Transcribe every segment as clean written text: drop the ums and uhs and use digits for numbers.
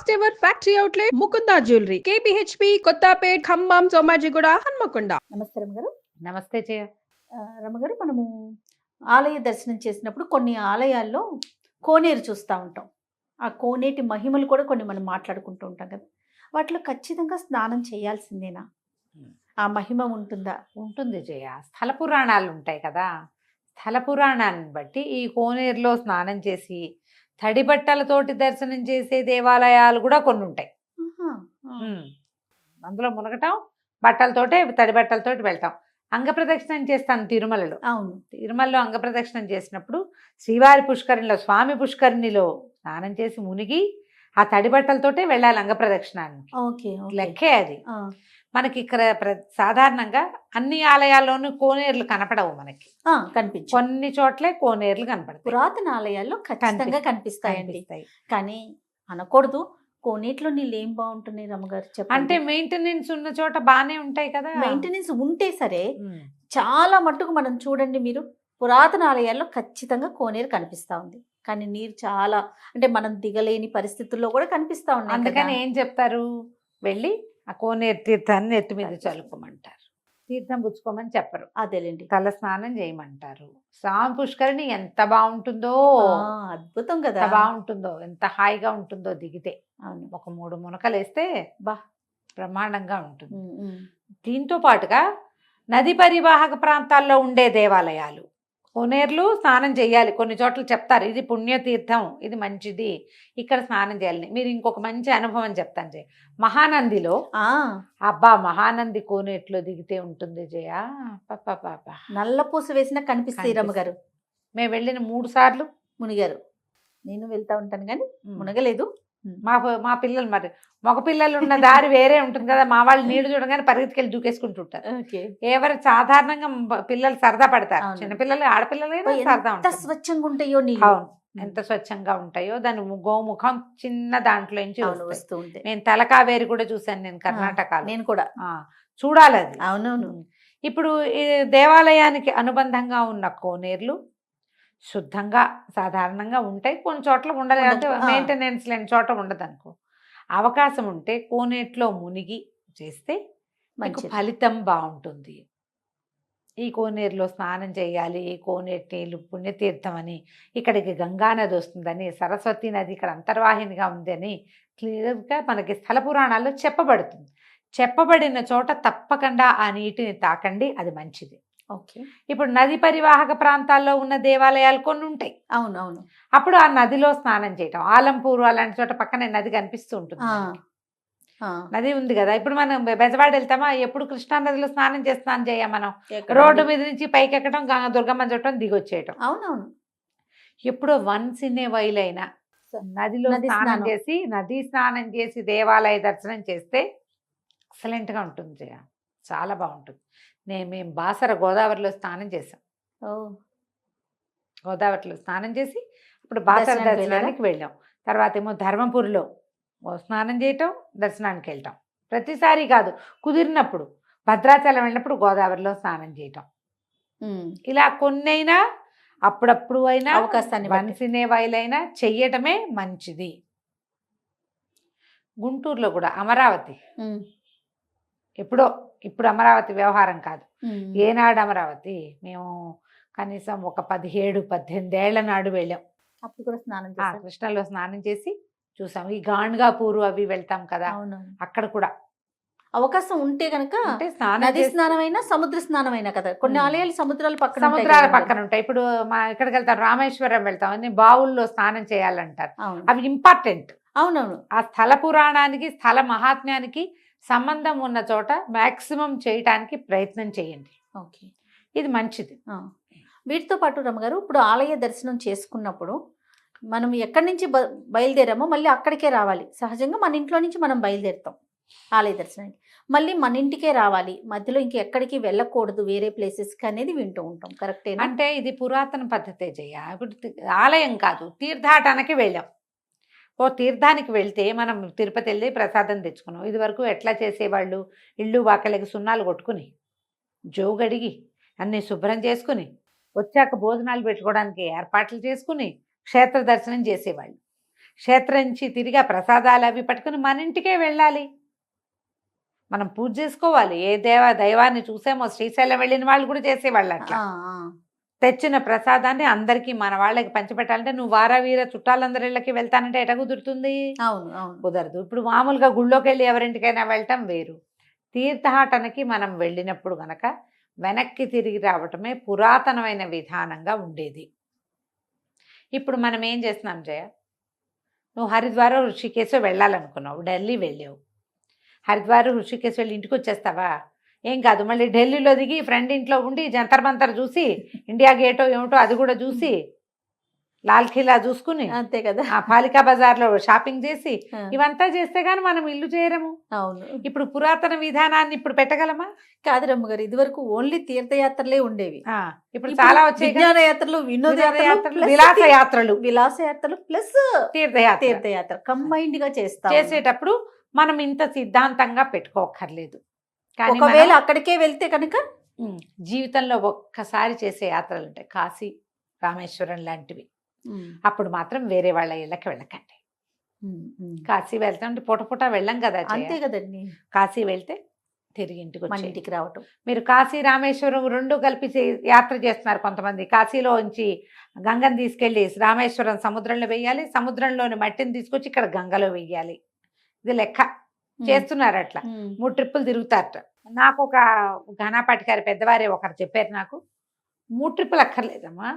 First ever factory outlet Mukunda jewellery KPHB Kothapet Khammam Somajiguda Hanamkonda. నమస్తే రమగారు. నమస్తే జయ. రమగారు, మనము ఆలయ దర్శనం చేసినప్పుడు కొన్ని ఆలయాల్లో కోనేరు చూస్తూ ఉంటాం. ఆ కోనేటి మహిమలు కూడా కొన్ని మనం మాట్లాడుకుంటూ ఉంటాం కదా. వాటిలో ఖచ్చితంగా స్నానం చేయాల్సిందేనా? ఆ మహిమ ఉంటుందా? ఉంటుంది జయ. స్థల పురాణాలు ఉంటాయి కదా, స్థల పురాణాలను బట్టి ఈ కోనేరులో స్నానం చేసి తడి బట్టలతోటి దర్శనం చేసే దేవాలయాలు కూడా కొన్ని ఉంటాయి. అందులో మునగటం, బట్టలతోటే తడి బట్టలతోటి వెళ్తాం. అంగప్రదక్షిణం చేస్తాను తిరుమలలో. అవును, తిరుమలలో అంగప్రదక్షిణం చేసినప్పుడు శ్రీవారి పుష్కరిణిలో, స్వామి పుష్కరిణిలో స్నానం చేసి మునిగి ఆ తడి బట్టలతోటే వెళ్ళాలి అంగప్రదక్షిణానికి. ఓకే, లెక్కే అది. మనకి ఇక్కడ సాధారణంగా అన్ని ఆలయాల్లోనూ కోనేరులు కనపడవు మనకి, కనిపించు. కొన్ని చోట్లే కోనేరులు కనపడతాయి. పురాతన ఆలయాల్లో ఖచ్చితంగా కనిపిస్తాయండి. కానీ అనకూడదు, కోనేట్లో నీళ్ళు ఏం బాగుంటున్నాయి రమ్మగారు చెప్పండి. అంటే మెయింటెనెన్స్ ఉన్న చోట బానే ఉంటాయి కదా. మెయింటెనెన్స్ ఉంటే సరే, చాలా మట్టుకు మనం చూడండి, మీరు పురాతన ఆలయాల్లో ఖచ్చితంగా కోనేరు కనిపిస్తా ఉంది. కానీ నీరు చాలా, అంటే మనం దిగలేని పరిస్థితుల్లో కూడా కనిపిస్తా ఉన్నాయి. అందుకని ఏం చెప్తారు, వెళ్ళి ఆ కోనేరు తీర్థాన్ని ఎత్తు మీద చల్లుకోమంటారు, తీర్థం పుచ్చుకోమని చెప్పరు. అదేలేండి, తల స్నానం చేయమంటారు. స్వామి పుష్కరిణి ఎంత బాగుంటుందో, అద్భుతం కదా, బాగుంటుందో, ఎంత హాయిగా ఉంటుందో దిగితే. ఒక 3 మునకలు వేస్తే బా బ్రహ్మాండంగా ఉంటుంది. దీంతో పాటుగా నది పరివాహక ప్రాంతాల్లో ఉండే దేవాలయాలు కోనేరులు స్నానం చేయాలి. కొన్ని చోట్ల చెప్తారు ఇది పుణ్యతీర్థం, ఇది మంచిది, ఇక్కడ స్నానం చేయాలని. మీరు ఇంకొక మంచి అనుభవం చెప్తాను జయ. మహానందిలో అబ్బా, మహానంది కోనేట్లో దిగితే ఉంటుంది జయ, నల్ల పూస వేసినా కనిపిస్తాయి రమ్మగారు. మేము వెళ్ళిన 3 సార్లు మునిగారు. నేను వెళ్తా ఉంటాను కానీ మునగలేదు. మా పిల్లలు, మరి మగ పిల్లలు ఉన్న దారి వేరే ఉంటుంది కదా, మా వాళ్ళు నీళ్లు చూడగానే పరిగెత్తుకెళ్ళి దూకేసుకుంటుంటారు. ఎవరు సాధారణంగా పిల్లలు సరదా పడతారు, చిన్నపిల్లలు ఆడపిల్లలు సరదా ఉంటారు. స్వచ్ఛంగా ఉంటాయో నీళ్ళు, ఎంత స్వచ్ఛంగా ఉంటాయో. దాని గోముఖం చిన్న దాంట్లో నుంచి వస్తూ ఉంటాయి. నేను తలకావేరి కూడా చూసాను, నేను కర్ణాటకలో. నేను కూడా చూడాలి అది. అవునవును. ఇప్పుడు ఈ దేవాలయానికి అనుబంధంగా ఉన్న కోనేర్లు శుద్ధంగా సాధారణంగా ఉంటాయి. కొన్ని చోట్ల ఉండలేదు, మెయింటెనెన్స్ లేని చోట ఉండదు అనుకో. అవకాశం ఉంటే కోనేట్లో మునిగి చేస్తే మీకు ఫలితం బాగుంటుంది. ఈ కోనేరులో స్నానం చేయాలి, ఈ కోనేటి నీళ్ళు పుణ్యతీర్థం అని, ఇక్కడికి గంగానది వస్తుందని, సరస్వతి నది ఇక్కడ అంతర్వాహినిగా ఉందని క్లియర్గా మనకి స్థల పురాణాల్లో చెప్పబడుతుంది. చెప్పబడిన చోట తప్పకుండా ఆ నీటిని తాకండి, అది మంచిది. ఇప్పుడు నది పరివాహక ప్రాంతాల్లో ఉన్న దేవాలయాలు కొన్ని ఉంటాయి. అవునవును. అప్పుడు ఆ నదిలో స్నానం చేయటం, ఆలంపూరు అలాంటి చోట పక్కనే నది కనిపిస్తూ ఉంటుంది. నది ఉంది కదా. ఇప్పుడు మనం బెజవాడ వెళ్తామా, ఎప్పుడు కృష్ణా నదిలో స్నానం చేసి స్నానం చేయ, మనం రోడ్డు మీద నుంచి పైకి ఎక్కడం, దుర్గమ్మ చూడటం, దిగొచ్చేయటం. అవునవును. ఎప్పుడో వన్స్ ఇన్ ఏ వైల్ అయినా నదిలో స్నానం చేసి, నదీ స్నానం చేసి దేవాలయ దర్శనం చేస్తే ఎక్సలెంట్గా ఉంటుంది జయ, చాలా బాగుంటుంది. మేము బాసర గోదావరిలో స్నానం చేసాం. గోదావరిలో స్నానం చేసి అప్పుడు బాసర దర్శనానికి వెళ్ళాం. తర్వాత ఏమో ధర్మపురిలో స్నానం చేయటం, దర్శనానికి వెళ్ళటం. ప్రతిసారి కాదు, కుదిరినప్పుడు భద్రాచలం వెళ్ళినప్పుడు గోదావరిలో స్నానం చేయటం. ఇలా కొన్నైనా అప్పుడప్పుడు అయినా అవకాశాన్ని వన్సినే వైలైనా చెయ్యటమే మంచిది. గుంటూరులో కూడా అమరావతి, ఎప్పుడో, ఇప్పుడు అమరావతి వ్యవహారం కాదు, ఏనాడు అమరావతి, మేము కనీసం ఒక 17-18 ఏళ్ల నాడు వెళ్ళాం. అప్పుడు కూడా స్నానం కృష్ణలో స్నానం చేసి చూసాం. ఈ గాణగాపూరు అవి వెళ్తాం కదా, అక్కడ కూడా అవకాశం ఉంటే కనుక నది స్నానమైనా సముద్ర స్నానమైనా కదా. కొన్ని ఆలయాలు సముద్రాల పక్కన ఉంటాయి. ఇప్పుడు మా ఎక్కడికి వెళ్తాం, రామేశ్వరం వెళ్తాం, అన్ని బావుల్లో స్నానం చేయాలంటారు. అవి ఇంపార్టెంట్. అవునవును. ఆ స్థల పురాణానికి, స్థల మహాత్మ్యానికి సంబంధం ఉన్న చోట మాక్సిమం చేయటానికి ప్రయత్నం చేయండి. ఇది మంచిది. వీటితో పాటు రమ్మగారు, ఇప్పుడు ఆలయ దర్శనం చేసుకున్నప్పుడు మనం ఎక్కడి నుంచి బయలుదేరామో మళ్ళీ అక్కడికే రావాలి. సహజంగా మన ఇంట్లో నుంచి మనం బయలుదేరుతాం ఆలయ దర్శనానికి, మళ్ళీ మన ఇంటికే రావాలి, మధ్యలో ఇంకెక్కడికి వెళ్ళకూడదు వేరే ప్లేసెస్కి అనేది వింటూ ఉంటాం. కరెక్టే? అంటే ఇది పురాతన పద్ధతే జయ. ఇప్పుడు ఆలయం కాదు, తీర్థాటనకి వెళ్ళాం. ఓ తీర్థానికి వెళ్తే మనం తిరుపతి వెళ్ళి ప్రసాదం తెచ్చుకున్నాం. ఇది వరకు ఎట్లా చేసేవాళ్ళు, ఇళ్ళు వాకలకి సున్నాలు కొట్టుకుని, జోగడిగి అన్నీ శుభ్రం చేసుకుని, వచ్చాక భోజనాలు పెట్టుకోవడానికి ఏర్పాట్లు చేసుకుని క్షేత్ర దర్శనం చేసేవాళ్ళు. క్షేత్రం నుంచి తిరిగి ఆ ప్రసాదాలు అవి పట్టుకుని మన ఇంటికే వెళ్ళాలి. మనం పూజ చేసుకోవాలి. ఏ దైవాన్ని చూసామో శ్రీశైలం వెళ్ళిన వాళ్ళు కూడా చేసేవాళ్ళు అట్లా. తెచ్చిన ప్రసాదాన్ని అందరికీ మన వాళ్ళకి పంచిపెట్టాలంటే నువ్వు వారావీర చుట్టాలందరి ఇళ్ళకి వెళ్తానంటే ఎట కుదురుతుంది? అవును అవును కుదరదు. ఇప్పుడు మామూలుగా గుళ్ళోకి వెళ్ళి ఎవరింటికైనా వెళ్ళటం వేరు. తీర్థాటనకి మనం వెళ్ళినప్పుడు గనక వెనక్కి తిరిగి రావటమే పురాతనమైన విధానంగా ఉండేది. ఇప్పుడు మనం ఏం చేస్తున్నాం జయ, నువ్వు హరిద్వారం ఋషికేశ్ వెళ్ళాలనుకున్నావు, ఢిల్లీ వెళ్ళావు. హరిద్వారం ఋషికేశ్ వెళ్ళి ఇంటికి వచ్చేస్తావా? ఏం కాదు, మళ్ళీ ఢిల్లీలో దిగి ఫ్రెండ్ ఇంట్లో ఉండి జంతర్ మంతర్ చూసి ఇండియా గేటో ఏమిటో అది కూడా చూసి లాల్ ఖిలా చూసుకుని అంతే కదా, ఆ పాలికా బజార్లో షాపింగ్ చేసి ఇవంతా చేస్తే గానీ మనం ఇల్లు చేయరము. అవును. ఇప్పుడు పురాతన విధానాన్ని ఇప్పుడు పెట్టగలమా? కాదు రమ్మగారు, ఇది వరకు ఓన్లీ తీర్థయాత్రలే ఉండేవి. ఇప్పుడు చాలా వచ్చాయి. విజ్ఞానయాత్రలు, వినోదయాత్రలు, విలాసయాత్రలు, విలాసయాత్రలు ప్లస్ తీర్థయాత్ర కంబైన్డ్ గా చేసేటప్పుడు మనం ఇంత సిద్ధాంతంగా పెట్టుకోకర్లేదు. కానీ ఒకవేళ అక్కడికే వెళ్తే కనుక జీవితంలో ఒక్కసారి చేసే యాత్రలు ఉంటాయి, కాశీ రామేశ్వరం లాంటివి. అప్పుడు మాత్రం వేరే వాళ్ళ ఇళ్ళకి వెళ్ళకండి. కాశీ వెళ్తాం పూట వెళ్ళం కదా, అంతే కదండి. కాశీ వెళ్తే తిరిగి ఇంటికి రావటం. మీరు కాశీ రామేశ్వరం రెండు కలిపి యాత్ర చేస్తున్నారు కొంతమంది. కాశీలో నుంచి గంగను తీసుకెళ్లి రామేశ్వరం సముద్రంలో వేయాలి, సముద్రంలోని మట్టిని తీసుకొచ్చి ఇక్కడ గంగలో వేయాలి. ఇది లెక్క చేస్తున్నారు. అట్లా 3 ట్రిప్పులు తిరుగుతారట. నాకు ఒక ఘనాపాటి గారి పెద్దవారే ఒకరు చెప్పారు, నాకు 3 ట్రిప్పులు అక్కర్లేదమ్మా,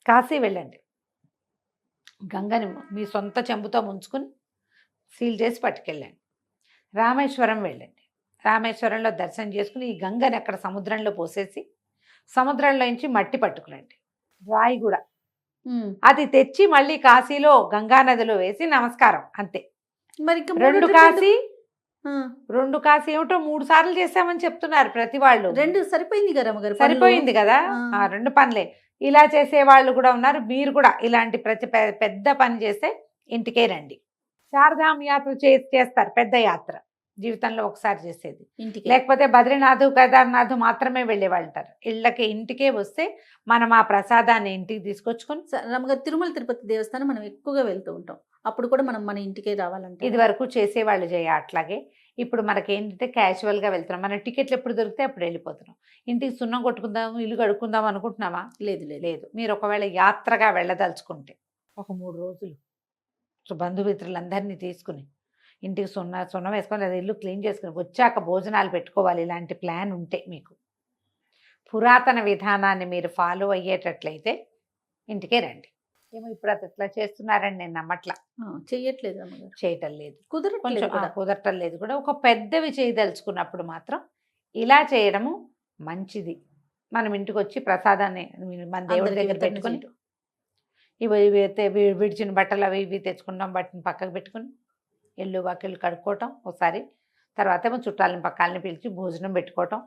కాశీ వెళ్ళండి, గంగని మీ సొంత చెంబుతో ముంచుకుని సీల్ చేసి పట్టుకెళ్ళండి. రామేశ్వరం వెళ్ళండి, రామేశ్వరంలో దర్శనం చేసుకుని ఈ గంగని అక్కడ సముద్రంలో పోసేసి సముద్రంలో నుంచి మట్టి పట్టుకురండి, రాయి కూడా అది తెచ్చి మళ్ళీ కాశీలో గంగా నదిలో వేసి నమస్కారం, అంతే. మరి 2 కాశీ ఏమిటో 3 సార్లు చేసామని చెప్తున్నారు ప్రతి వాళ్ళు. 2 సరిపోయింది కదా రమ్మగారు, సరిపోయింది కదా, 2 పనులే. ఇలా చేసే వాళ్ళు కూడా ఉన్నారు. మీరు కూడా ఇలాంటి పెద్ద పని చేస్తే ఇంటికే రండి. చార్ధామ్ యాత్ర చేస్తారు, పెద్ద యాత్ర జీవితంలో ఒకసారి చేసేది. లేకపోతే బద్రీనాథ్ కేదార్నాథ్ మాత్రమే వెళ్ళేవాళ్ళు ఉంటారు. ఇళ్ళకి ఇంటికే వస్తే మనం ఆ ప్రసాదాన్ని ఇంటికి తీసుకొచ్చుకొని రమ్మగారు తిరుమల తిరుపతి దేవస్థానం మనం ఎక్కువగా వెళ్తూ ఉంటాం. అప్పుడు కూడా మనం మన ఇంటికే రావాలంటే ఇది వరకు చేసేవాళ్ళు అట్లాగే. ఇప్పుడు మనకి ఏంటంటే క్యాజువల్గా వెళ్తున్నాం. మన టికెట్లు ఎప్పుడు దొరికితే అప్పుడు వెళ్ళిపోతున్నాం. ఇంటికి సున్నం కొట్టుకుందాం, ఇల్లు కడుక్కుందాం అనుకుంటున్నామా? లేదు. మీరు ఒకవేళ యాత్రగా వెళ్ళదలుచుకుంటే ఒక 3 రోజులు బంధుమిత్రులందరినీ తీసుకుని ఇంటికి సున్నం వేసుకొని లేదా ఇల్లు క్లీన్ చేసుకుని వచ్చాక భోజనాలు పెట్టుకోవాలి. ఇలాంటి ప్లాన్ ఉంటే మీకు పురాతన విధానాన్ని మీరు ఫాలో అయ్యేటట్లయితే ఇంటికే రండి. ఏమో ఇప్పుడు అది ఎట్లా చేస్తున్నారని నేను నమ్మట్లా, చేయటం లేదు, కుదరటం లేదు కూడా. ఒక పెద్దవి చేయదలుచుకున్నప్పుడు మాత్రం ఇలా చేయడము మంచిది. మనం ఇంటికి వచ్చి ప్రసాదాన్ని మన దేవుడి దగ్గర పెట్టుకుని ఇవి విడిచిన బట్టలు అవి ఇవి తెచ్చుకున్నాం, బట్టని పక్కకు పెట్టుకుని ఇల్లు వాకిళ్ళు కడుక్కోవటం ఒకసారి, తర్వాత ఏమో చుట్టాలని పక్కాలని పిలిచి భోజనం పెట్టుకోవటం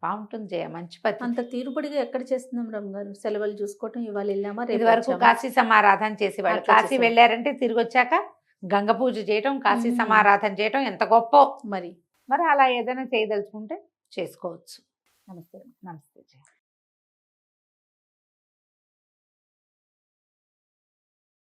బాగుంటుంది. మంచి పద్ధతి. అంత తీరుబడిగా ఎక్కడ చేస్తున్నాం రమ్మగారు? సెలవులు చూసుకోవటం, ఇవాళ వెళ్ళామా, ఇది వరకు కాశీ సమారాధన చేసేవాళ్ళు. కాశీ వెళ్ళారంటే తిరిగి వచ్చాక గంగ పూజ చేయటం, కాశీ సమారాధన చేయటం ఎంత గొప్ప. మరి అలా ఏదైనా చేయదలుచుకుంటే చేసుకోవచ్చు. నమస్తే.